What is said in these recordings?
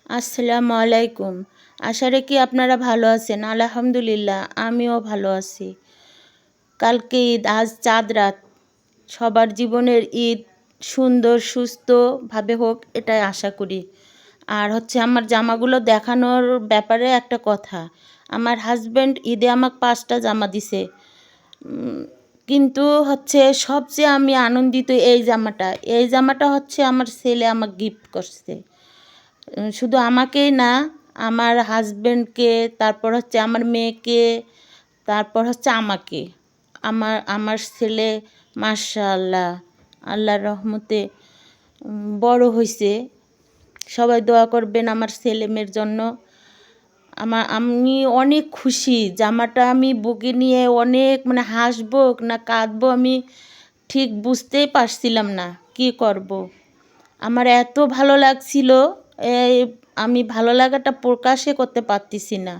আসসালামু আলাইকুম। আশা রাখি আপনারা ভালো আছেন। আলহামদুলিল্লাহ আমিও ভালো আছি। কালকে ঈদ, আজ চাঁদ রাত। সবার জীবনের ঈদ সুন্দর সুস্থভাবে হোক এটাই আশা করি। আর আমার জামাগুলো দেখানোর ব্যাপারে একটা কথা। আমার হাজব্যান্ড ঈদে আমাকে 5টা জামা দিছে। কিন্তু সবচেয়ে আমি আনন্দিত এই জামাটা। এই জামাটা আমার ছেলে আমাকে গিফট করছে। শুধু আমাকেই না, আমার হাজব্যান্ডকে, তারপর আমার মেয়েকে, তারপর আমাকে। আমার ছেলে মাশাআল্লাহ আল্লাহর রহমতে বড় হয়েছে। সবাই দোয়া করবেন আমার ছেলে মেয়ের জন্য। আমি অনেক খুশি। জামাটা আমি বুকে নিয়ে অনেক হাসবো না কাঁদবো আমি ঠিক বুঝতেই পারছিলাম না কি করব। আমার এত ভালো লাগছিল, আমি ভালো লাগাটা প্রকাশই করতে পারতেছি না।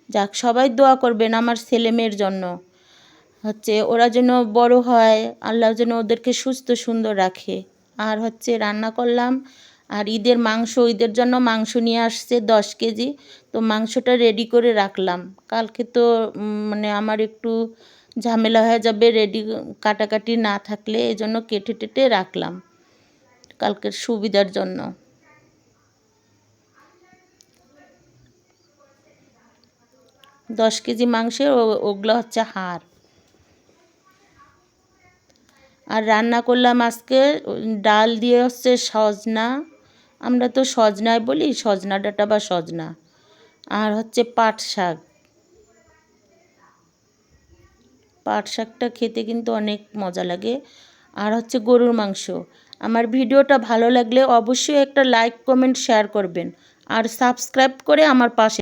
যাক, সবাই দোয়া করবেন আমার ছেলে মেয়ের জন্য। ওরা যেন বড় হয়, আল্লাহ যেন ওদেরকে সুস্থ সুন্দর রাখে। আর রান্না করলাম। আর ঈদের জন্য মাংস নিয়ে আসছে 10 কেজি। তো মাংসটা রেডি করে রাখলাম। কালকে তো আমার একটু ঝামেলা হয়ে যাবে রেডি কাটাকাটি না থাকলে, এই জন্য কেটে টেটে রাখলাম কালকের সুবিধার জন্য। 10 কেজি মাংসের ওগুলো হাড়। আর রান্না করলাম আজকে ডাল দিয়ে সজনা, আমরা তো সজনায় বলি, সজনা ডাঁটা বা সজনা। আর পাট শাক। পাট শাকটা খেতে কিন্তু অনেক মজা লাগে। আর গরুর মাংস। আমার ভিডিওটা ভালো লাগলে অবশ্যই একটা লাইক কমেন্ট শেয়ার করবেন। আর সাবস্ক্রাইব করে আমার পাশে